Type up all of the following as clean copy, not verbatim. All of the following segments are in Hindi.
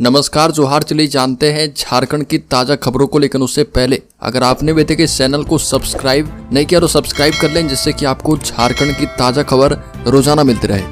नमस्कार जोहार। चलिए जानते हैं झारखंड की ताजा खबरों को, लेकिन उससे पहले अगर आपने अभी तक इस चैनल को सब्सक्राइब नहीं किया तो सब्सक्राइब कर लें, जिससे कि आपको झारखंड की ताजा खबर रोजाना मिलती रहे।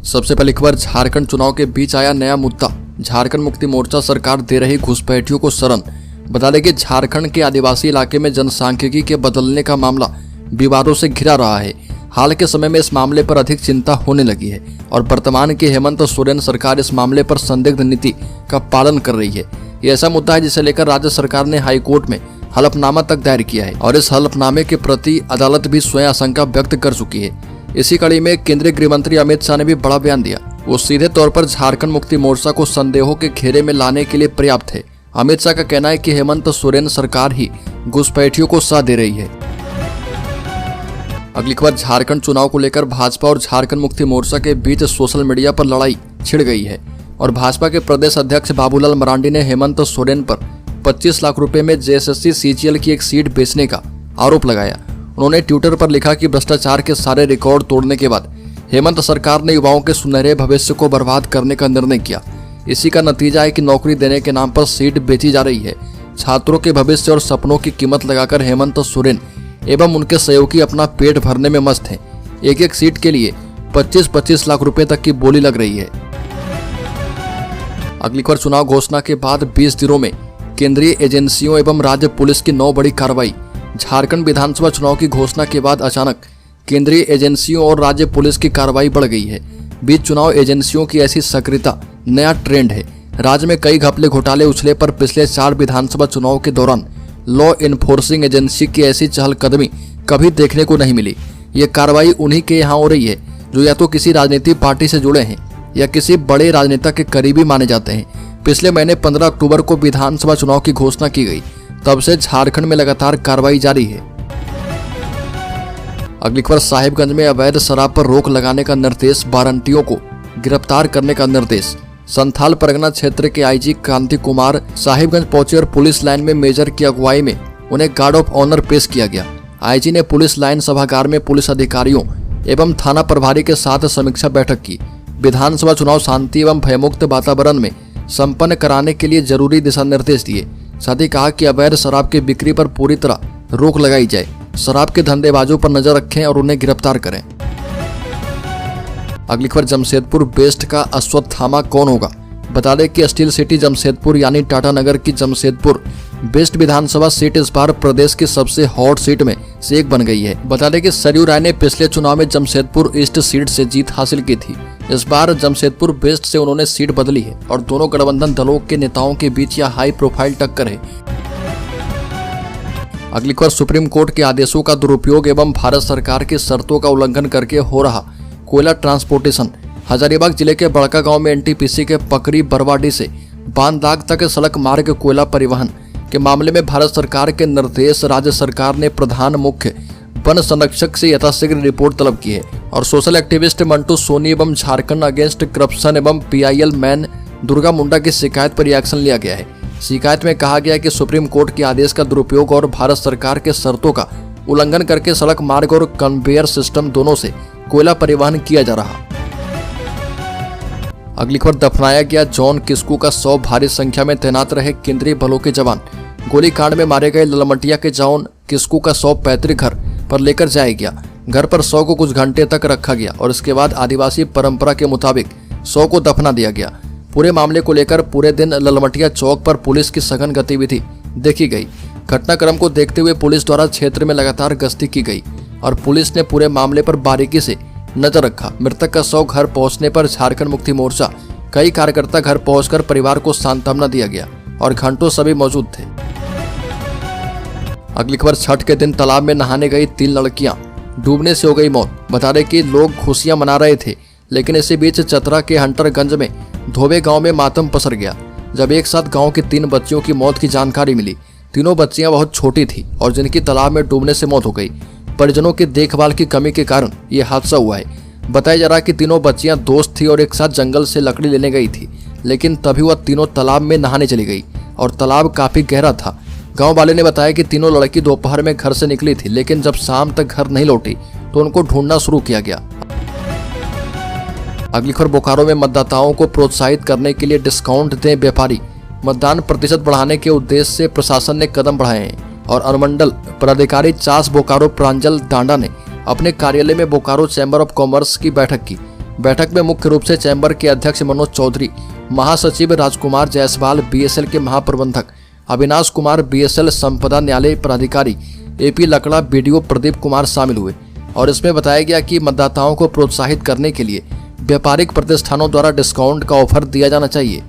सबसे पहली खबर, झारखंड चुनाव के बीच आया नया मुद्दा। झारखंड मुक्ति मोर्चा सरकार दे रही घुसपैठियों को शरण। बता दें कि झारखंड के आदिवासी इलाके में जनसांख्यिकी के बदलने का मामला विवादों से घिरा रहा है। हाल के समय में इस मामले पर अधिक चिंता होने लगी है और वर्तमान की हेमंत सोरेन सरकार इस मामले पर संदिग्ध नीति का पालन कर रही है। ये ऐसा मुद्दा है जिसे लेकर राज्य सरकार ने हाई कोर्ट में हलफनामा तक दायर किया है और इस हलफनामे के प्रति अदालत भी स्वयं आशंका व्यक्त कर चुकी है। इसी कड़ी में केंद्रीय गृह मंत्री अमित शाह ने भी बड़ा बयान दिया। वो सीधे तौर पर झारखंड मुक्ति मोर्चा को संदेहों के घेरे में लाने के लिए पर्याप्त है। अमित शाह का कहना है कि हेमंत सोरेन सरकार ही घुसपैठियों को साथ दे रही है। अगली खबर, झारखंड चुनाव को लेकर भाजपा और झारखंड मुक्ति मोर्चा के बीच सोशल मीडिया पर लड़ाई छिड़ गई है और भाजपा के प्रदेश अध्यक्ष बाबूलाल मरांडी ने हेमंत सोरेन पर 25 लाख रुपए में जेएसएससी सीजीएल की एक सीट बेचने का आरोप लगाया। उन्होंने ट्विटर पर लिखा कि भ्रष्टाचार के सारे रिकॉर्ड तोड़ने के बाद हेमंत सरकार ने युवाओं के सुनहरे भविष्य को बर्बाद करने का निर्णय किया। इसी का नतीजा है कि नौकरी देने के नाम पर सीट बेची जा रही है। छात्रों के भविष्य और सपनों की कीमत लगाकर हेमंत सोरेन एवं उनके सहयोगी अपना पेट भरने में मस्त हैं। एक एक सीट के लिए 25-25 लाख रुपए तक की बोली लग रही है। अगली खबर, चुनाव घोषणा के बाद 20 दिनों में केंद्रीय एजेंसियों एवं राज्य पुलिस की 9 बड़ी कार्रवाई। झारखंड विधानसभा चुनाव की घोषणा के बाद अचानक केंद्रीय एजेंसियों और राज्य पुलिस की कार्रवाई बढ़ गई है। बीच चुनाव एजेंसियों की ऐसी सक्रियता नया ट्रेंड है। राज्य में कई घपले घोटाले उछले पर पिछले 4 विधानसभा चुनाव के दौरान लॉ इन्फोर्सिंग एजेंसी की ऐसी चहलकदमी कभी देखने को नहीं मिली। ये कार्रवाई उन्हीं के यहाँ हो रही है जो या तो किसी राजनीतिक पार्टी से जुड़े हैं या किसी बड़े राजनेता के करीबी माने जाते हैं। पिछले महीने 15 अक्टूबर को विधानसभा चुनाव की घोषणा की गई, तब से झारखंड में लगातार कार्रवाई जारी है। अगली खबर, साहिबगंज में अवैध शराब पर रोक लगाने का निर्देश, वारंटियों को गिरफ्तार करने का निर्देश। संथाल परगना क्षेत्र के आईजी कांति कुमार साहिबगंज पहुंचे और पुलिस लाइन में मेजर की अगुवाई में उन्हें गार्ड ऑफ ऑनर पेश किया गया। आईजी ने पुलिस लाइन सभागार में पुलिस अधिकारियों एवं थाना प्रभारी के साथ समीक्षा बैठक की। विधानसभा चुनाव शांति एवं भयमुक्त वातावरण में संपन्न कराने के लिए जरूरी दिशा निर्देश दिए। साथ ही कहा कि अवैध शराब की बिक्री पर पूरी तरह रोक लगाई जाए। शराब के धंधेबाजों पर नजर रखें और उन्हें गिरफ्तार करें। अगली खबर, जमशेदपुर वेस्ट का अश्वत्थामा कौन होगा। बता दें कि स्टील सिटी जमशेदपुर यानी टाटा नगर की जमशेदपुर वेस्ट विधानसभा सीट इस बार प्रदेश की सबसे हॉट सीट में से एक बन गई है। बता दें कि सरयू राय ने पिछले चुनाव में जमशेदपुर ईस्ट सीट से जीत हासिल की थी। इस बार जमशेदपुर वेस्ट से उन्होंने सीट बदली है और दोनों गठबंधन दलों के नेताओं के बीच यह हाई प्रोफाइल टक्कर है। अगली खबर, सुप्रीम कोर्ट के आदेशों का दुरुपयोग एवं भारत सरकार की शर्तों का उल्लंघन करके हो रहा कोयला ट्रांसपोर्टेशन। हजारीबाग जिले के बड़का गांव में एनटीपीसी के पकरी बरवाडी से बांदाग तक सड़क मार्ग कोयला परिवहन के मामले में भारत सरकार के निर्देश राज्य सरकार ने प्रधान मुख्य वन संरक्षक से यथाशीघ्र रिपोर्ट तलब की है और सोशल एक्टिविस्ट मंटू सोनी एवं झारखंड अगेंस्ट करप्शन एवं पीआईएल मैन दुर्गा मुंडा की शिकायत पर एक्शन लिया गया है। शिकायत में कहा गया कि सुप्रीम कोर्ट के आदेश का दुरुपयोग और भारत सरकार के शर्तों का उल्लंघन करके सड़क मार्ग और कन्वेयर सिस्टम दोनों से कोयला परिवहन किया जा रहा। अगली खबर, दफनाया गया जॉन किस्कू का शव, भारी संख्या में तैनात रहे केंद्रीय बलों के जवान। गोलीकांड में मारे गए ललमटिया के जॉन किस्कू का शव पैतृक घर पर लेकर जाया गया। घर पर शव को कुछ घंटे तक रखा गया और इसके बाद आदिवासी परंपरा के मुताबिक शव को दफना दिया गया। पूरे मामले को लेकर पूरे दिन ललमटिया चौक पर पुलिस की सघन गतिविधि देखी गई। घटनाक्रम को देखते हुए पुलिस द्वारा क्षेत्र में लगातार गश्ती की गई और पुलिस ने पूरे मामले पर बारीकी से नजर रखा। मृतक का शव घर पहुंचने पर झारखंड मुक्ति मोर्चा कई कार्यकर्ता घर पहुंचकर परिवार को सांत्वना दिया गया और घंटों सभी मौजूद थे। अगली खबर, छठ के दिन तालाब में नहाने गई 3 लड़कियां, डूबने से हो गई मौत। बता दें कि लोग खुशियां मना रहे थे, लेकिन इसी बीच चतरा के हंटरगंज में धोबे गांव में मातम पसर गया जब एक साथ गांव की 3 बच्चियों की मौत की जानकारी मिली। तीनों बच्चियां बहुत छोटी थी और जिनकी तालाब में डूबने से मौत हो गई। परिजनों की देखभाल की कमी के कारण यह हादसा हुआ है। बताया जा रहा है कि तीनों बच्चियां दोस्त थी और एक साथ जंगल से लकड़ी लेने गई थी, लेकिन तभी वह तीनों तालाब में नहाने चली गई और तालाब काफी गहरा था। गांव वाले ने बताया कि तीनों लड़की दोपहर में घर से निकली थी, लेकिन जब शाम तक घर नहीं लौटी तो उनको ढूंढना शुरू किया गया। अगली खबर, बोकारो में मतदाताओं को प्रोत्साहित करने के लिए डिस्काउंट दें व्यापारी। मतदान प्रतिशत बढ़ाने के उद्देश्य से प्रशासन ने कदम बढ़ाए हैं और अनुमंडल पदाधिकारी चास बोकारो प्रांजल डांडा ने अपने कार्यालय में बोकारो चैम्बर ऑफ कॉमर्स की बैठक की। बैठक में मुख्य रूप से चैम्बर के अध्यक्ष मनोज चौधरी, महासचिव राजकुमार जायसवाल, बीएसएल के महाप्रबंधक अविनाश कुमार, बीएसएल संपदा न्यायालय पदाधिकारी एपी लकड़ा, बीडीओ प्रदीप कुमार शामिल हुए और इसमें बताया गया कि मतदाताओं को प्रोत्साहित करने के लिए व्यापारिक प्रतिष्ठानों द्वारा डिस्काउंट का ऑफर दिया जाना चाहिए।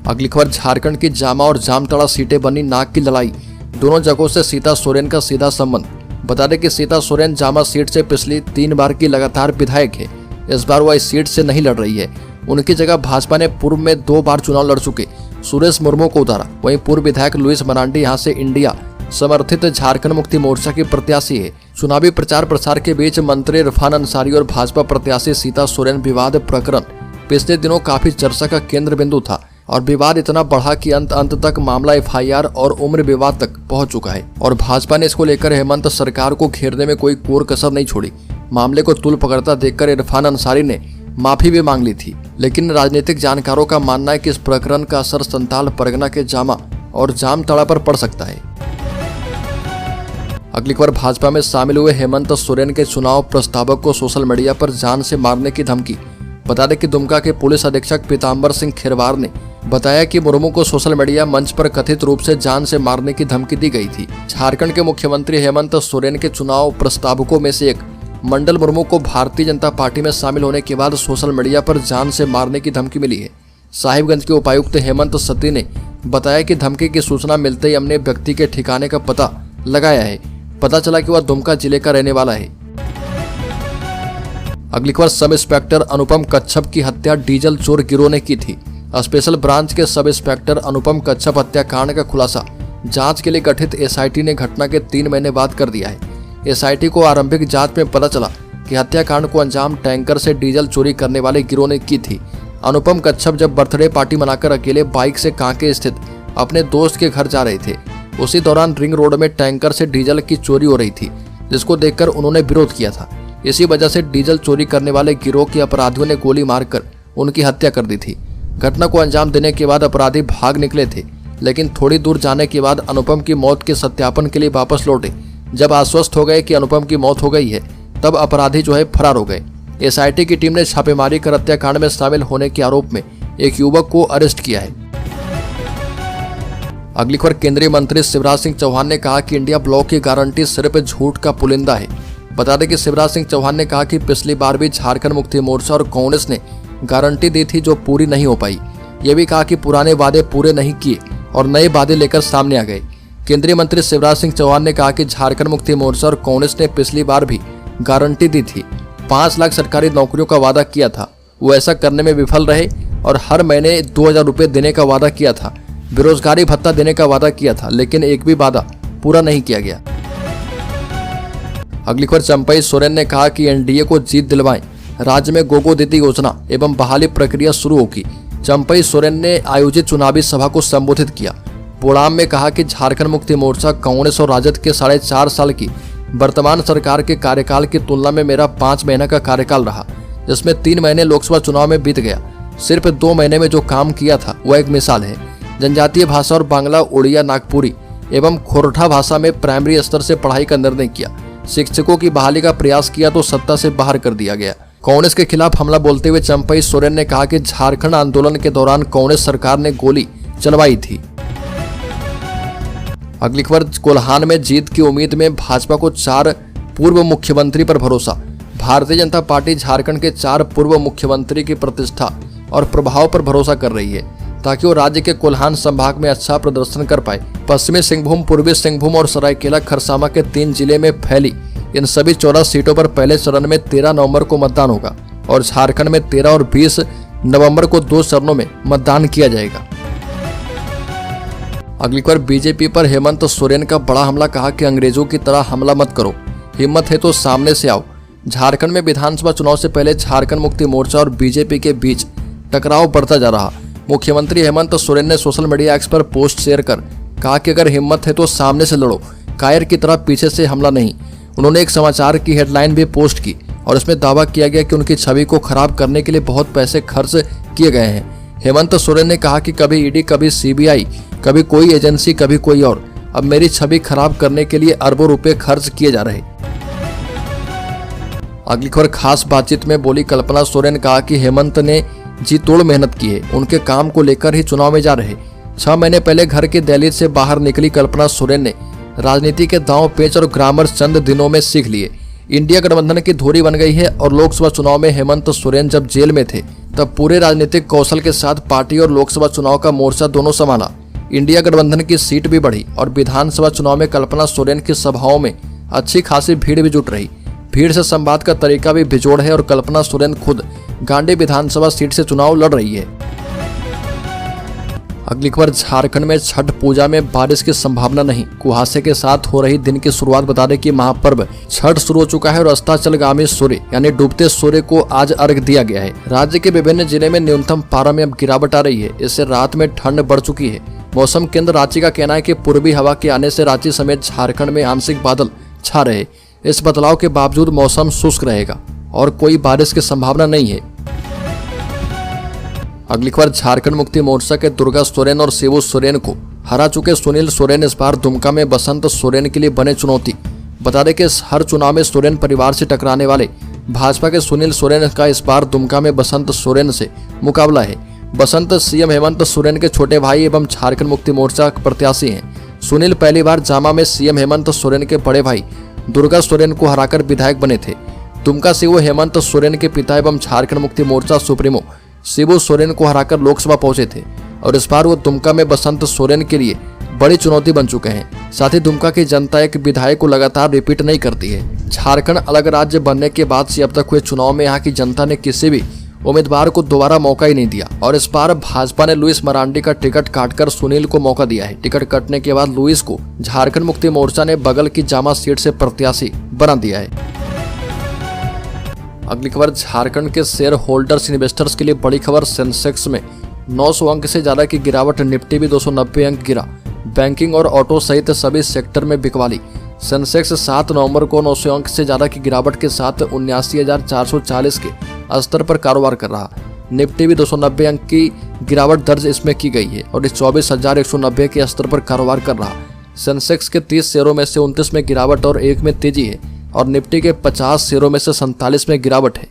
अगली खबर, झारखंड की जामा और जामताड़ा सीटें बनी नाक की लड़ाई। दोनों जगहों से सीता सोरेन का सीधा संबंध। बता दें कि सीता सोरेन जामा सीट से पिछली 3 बार की लगातार विधायक है। इस बार वह इस सीट से नहीं लड़ रही है। उनकी जगह भाजपा ने पूर्व में 2 बार चुनाव लड़ चुके सुरेश मुर्मू को उतारा। वहीं पूर्व विधायक लुइस मरांडी यहां से इंडिया समर्थित झारखंड मुक्ति मोर्चा की प्रत्याशी है। चुनावी प्रचार प्रसार के बीच मंत्री इरफान अंसारी और भाजपा प्रत्याशी सीता सोरेन विवाद प्रकरण पिछले दिनों काफी चर्चा का केंद्र बिंदु था और विवाद इतना बढ़ा कि अंत तक मामला एफआईआर और उम्र विवाद तक पहुंच चुका है और भाजपा ने इसको लेकर हेमंत सरकार को घेरने में कोई कोर कसर नहीं छोड़ी। मामले को तूल पकड़ता देखकर इरफान अंसारी ने माफी भी मांग ली थी, लेकिन राजनीतिक जानकारों का मानना है कि इस प्रकरण का असर संताल परगना के जामा और जामताड़ा पर पड़ सकता है। अगली खबर, भाजपा में शामिल हुए हेमंत सोरेन के चुनाव प्रस्तावक को सोशल मीडिया पर जान से मारने की धमकी। बता दें कि दुमका के पुलिस अधीक्षक पीताम्बर सिंह खिरवार ने बताया कि मुर्मू को सोशल मीडिया मंच पर कथित रूप से जान से मारने की धमकी दी गई थी। झारखंड के मुख्यमंत्री हेमंत सोरेन के चुनाव प्रस्तावकों में से एक मंडल मुर्मू को भारतीय जनता पार्टी में शामिल होने के बाद सोशल मीडिया पर जान से मारने की धमकी मिली है। साहिबगंज के उपायुक्त हेमंत सती ने बताया कि धमकी की सूचना मिलते ही हमने व्यक्ति के ठिकाने का पता लगाया है। पता चला कि वह दुमका जिले का रहने वाला है। अगली खबर, सब इंस्पेक्टर अनुपम कच्छप की हत्या डीजल चोर गिरोह ने की थी। स्पेशल ब्रांच के सब इंस्पेक्टर अनुपम कच्छप हत्याकांड का खुलासा जांच के लिए गठित एसआईटी ने घटना के 3 महीने बाद कर दिया है। एसआईटी को आरंभिक जांच में पता चला कि हत्याकांड को अंजाम टैंकर से डीजल चोरी करने वाले गिरोह ने की थी। अनुपम कच्छप जब बर्थडे पार्टी मनाकर अकेले बाइक से कांके स्थित अपने दोस्त के घर जा रहे थे, उसी दौरान रिंग रोड में टैंकर से डीजल की चोरी हो रही थी, जिसको देखकर उन्होंने विरोध किया था। इसी वजह से डीजल चोरी करने वाले गिरोह के अपराधियों ने गोली मारकर उनकी हत्या कर दी थी। घटना को अंजाम देने के बाद अपराधी भाग निकले थे, लेकिन थोड़ी दूर जाने के बाद अनुपम की मौत के सत्यापन के लिए वापस लौटे। जब आश्वस्त हो गए कि अनुपम की मौत हो गई है, तब अपराधी फरार हो गए। एसआईटी की टीम ने छापेमारी कर हत्याकांड में शामिल होने के आरोप में एक युवक को अरेस्ट किया है। अगली खबर, केंद्रीय मंत्री शिवराज सिंह चौहान ने कहा कि इंडिया ब्लॉक की गारंटी सिर्फ झूठ का पुलिंदा है। बता दें कि शिवराज सिंह चौहान ने कहा कि पिछली बार भी झारखंड मुक्ति मोर्चा और कांग्रेस ने गारंटी दी थी जो पूरी नहीं हो पाई। ये भी कहा कि पुराने वादे पूरे नहीं किए और नए वादे लेकर सामने आ गए। केंद्रीय मंत्री शिवराज सिंह चौहान ने कहा कि झारखंड मुक्ति मोर्चा और कांग्रेस ने पिछली बार भी गारंटी दी थी। 5 लाख सरकारी नौकरियों का वादा किया था, वो ऐसा करने में विफल रहे और हर महीने 2000 रुपये देने का वादा किया था। बेरोजगारी भत्ता देने का वादा किया था, लेकिन एक भी वादा पूरा नहीं किया गया। अगली खबर, चंपई सोरेन ने कहा कि एनडीए को जीत दिलवाएं, राज्य में गोगो दीदी योजना एवं बहाली प्रक्रिया शुरू होगी। चंपई सोरेन ने आयोजित चुनावी सभा को संबोधित किया। बोड़ाम में कहा कि झारखंड मुक्ति मोर्चा, कांग्रेस और राजद के 4.5 साल की वर्तमान सरकार के कार्यकाल की तुलना में मेरा 5 महीना का कार्यकाल रहा, जिसमें 3 महीने लोकसभा चुनाव में बीत गया। सिर्फ 2 महीने में जो काम किया था वह एक मिसाल है। जनजातीय भाषा और बांग्ला, उड़िया, नागपुरी एवं खोरठा भाषा में प्राइमरी स्तर से पढ़ाई का निर्णय किया। शिक्षकों की बहाली का प्रयास किया तो सत्ता से बाहर कर दिया गया। कांग्रेस के खिलाफ हमला बोलते हुए चंपई सोरेन ने कहा कि झारखंड आंदोलन के दौरान कांग्रेस सरकार ने गोली चलवाई थी। अगली खबर, कोल्हान में जीत की उम्मीद में भाजपा को 4 पूर्व मुख्यमंत्री पर भरोसा। भारतीय जनता पार्टी झारखंड के 4 पूर्व मुख्यमंत्री की प्रतिष्ठा और प्रभाव पर भरोसा कर रही है, ताकि वो राज्य के कोल्हान संभाग में अच्छा प्रदर्शन कर पाए। पश्चिमी सिंहभूम, पूर्वी सिंहभूम और सरायकेला खरसावा के 3 जिले में फैली इन सभी 14 सीटों पर पहले चरण में 13 नवंबर को मतदान होगा और झारखंड में 13 और 20 नवंबर को 2 चरणों में मतदान किया जाएगा। अगली बार बीजेपी पर हेमंत सोरेन का बड़ा हमला, कहा कि अंग्रेजों की तरह हमला मत करो, हिम्मत है तो सामने से आओ। झारखंड में विधानसभा चुनाव से पहले झारखंड मुक्ति मोर्चा और बीजेपी के बीच टकराव बढ़ता जा रहा। मुख्यमंत्री हेमंत सोरेन ने सोशल मीडिया एक्स पर पोस्ट शेयर कर कहा कि अगर हिम्मत है तो सामने से लड़ो, कायर की तरह पीछे से हमला नहीं। उन्होंने एक समाचार की हेडलाइन भी पोस्ट की और इसमें दावा किया गया कि उनकी छवि को खराब करने के लिए बहुत पैसे खर्च किए गए हैं। हेमंत सोरेन ने कहा कि कभी ईडी, कभी सीबीआई, कभी कोई एजेंसी, कभी कोई और, अब मेरी छवि खराब करने के लिए अरबों रुपए खर्च किए जा रहे। अगली खबर खास बातचीत में बोली कल्पना सोरेन, कहा कि हेमंत ने जी तोड़ मेहनत की है, उनके काम को लेकर ही चुनाव में जा रहे। 6 महीने पहले घर के दहलीज से बाहर निकली कल्पना सोरेन ने राजनीति के दांव पेच और ग्रामर चंद दिनों में सीख लिए। इंडिया गठबंधन की धुरी बन गई है और लोकसभा चुनाव में हेमंत सोरेन जब जेल में थे तब पूरे राजनीतिक कौशल के साथ पार्टी और लोकसभा चुनाव का मोर्चा दोनों संभाला। इंडिया गठबंधन की सीट भी बढ़ी और विधानसभा चुनाव में कल्पना सोरेन की सभाओं में अच्छी खासी भीड़ भी जुट रही। भीड़ से संवाद का तरीका भी बेजोड़ है और कल्पना सोरेन खुद गांडी विधानसभा सीट से चुनाव लड़ रही है। अगली खबर, झारखंड में छठ पूजा में बारिश की संभावना नहीं, कुहासे के साथ हो रही दिन की शुरुआत। बता दें कि महापर्व छठ शुरू हो चुका है और अस्ताचलगामी सूर्य यानी डूबते सूर्य को आज अर्घ दिया गया है। राज्य के विभिन्न जिले में न्यूनतम पारा में अब गिरावट आ रही है, इससे रात में ठंड बढ़ चुकी है। मौसम केंद्र रांची का कहना है कि पूर्वी हवा के आने से रांची समेत झारखंड में आंशिक बादल छा रहे। इस बदलाव के बावजूद मौसम शुष्क रहेगा और कोई बारिश की संभावना नहीं है। अगली खबर, झारखंड मुक्ति मोर्चा के दुर्गा सोरेन और शिबू सोरेन को हरा चुके सुनील सोरेन इस बार दुमका में बसंत सोरेन के लिए बने चुनौती। बता दें कि हर चुनाव में सोरेन परिवार से टकराने वाले भाजपा के सुनील सोरेन का इस बार दुमका में बसंत सोरेन से मुकाबला है। बसंत सीएम हेमंत सोरेन के छोटे भाई एवं झारखंड मुक्ति मोर्चा प्रत्याशी हैं। सुनील पहली बार जामा में सीएम हेमंत सोरेन के बड़े भाई दुर्गा सोरेन को हराकर विधायक बने थे। दुमका से वो हेमंत सोरेन के पिता एवं झारखंड मुक्ति मोर्चा सुप्रीमो शिबू सोरेन को हराकर लोकसभा पहुंचे थे और इस बार वो दुमका में बसंत सोरेन के लिए बड़ी चुनौती बन चुके हैं। साथ ही दुमका की जनता एक विधायक को लगातार रिपीट नहीं करती है। झारखंड अलग राज्य बनने के बाद से अब तक हुए चुनाव में यहाँ की जनता ने किसी भी उम्मीदवार को दोबारा मौका ही नहीं दिया और इस बार भाजपा ने लुइस मरांडी का टिकट काटकर सुनील को मौका दिया है। टिकट कटने के बाद लुइस को झारखंड मुक्ति मोर्चा ने बगल की जामा सीट से प्रत्याशी बना दिया है। अगली खबर, झारखंड के शेयर होल्डर्स इन्वेस्टर्स के लिए बड़ी खबर। सेंसेक्स में 900 अंक से ज्यादा की गिरावट, निफ्टी भी 290 अंक गिरा। बैंकिंग और ऑटो सहित सभी सेक्टर में बिकवाली। सेंसेक्स 7 नवंबर को 900 अंक से ज्यादा की गिरावट के साथ 79,440 के स्तर पर कारोबार कर रहा। निफ्टी भी 290 अंक की गिरावट दर्ज इसमें की गई है और इस 24,190 के स्तर पर कारोबार कर रहा। सेंसेक्स के 30 शेयरों में से 29 में गिरावट और 1 में तेजी है और निफ्टी के 50 शेयरों में से 47 में गिरावट है।